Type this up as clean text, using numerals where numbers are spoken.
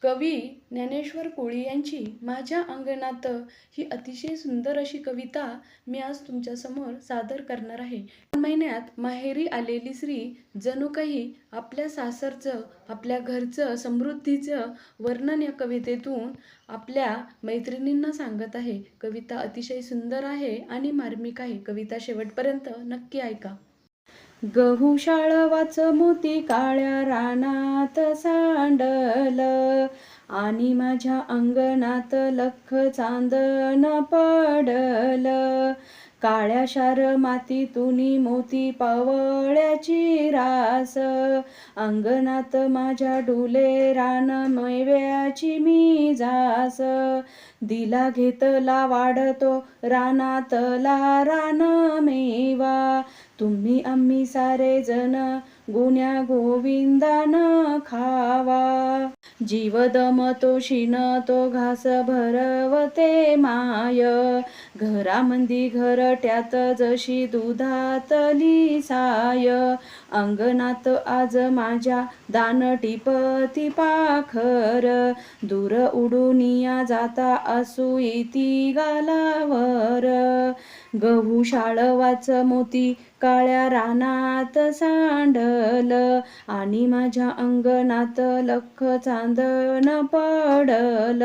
कवी ज्ञानेश्वर कोळी यांची माझ्या अंगणात ही अतिशय सुंदर अशी कविता मी आज तुमच्यासमोर सादर करणार आहे. महिन्यात माहेरी आलेली स्त्री जणू काही आपल्या सासरचं, आपल्या घरचं, समृद्धीचं वर्णन या कवितेतून आपल्या मैत्रिणींना सांगत आहे. कविता अतिशय सुंदर आहे आणि मार्मिक आहे. कविता शेवटपर्यंत नक्की ऐका. गहू शाळवाच मोती काळ्या रानात सांडल, आणि माझ्या अंगणात लख चांदण पडल. काळ्या शार मातीतूनी मोती पावळ्याची रास, अंगणात माझ्या डुले रान मेव्याची मी जास. दिला घेतला वाढतो रानातला रान मेवा, तुम्ही आम्ही सारे जण गुण्या गोविंदान खावा. जीव दमतो शिन तो घास भरवते माय, घरामंदी घरट्यात जशी दुधातली साय. अंगणात आज माझ्या दान टिपती पाखर, दूर उडूनिया जाता असूईती गालावर. गहू शाळवाच मोती काळ्या रानात सांडल, आणि माझ्या अंगणात लख चांदण पडल.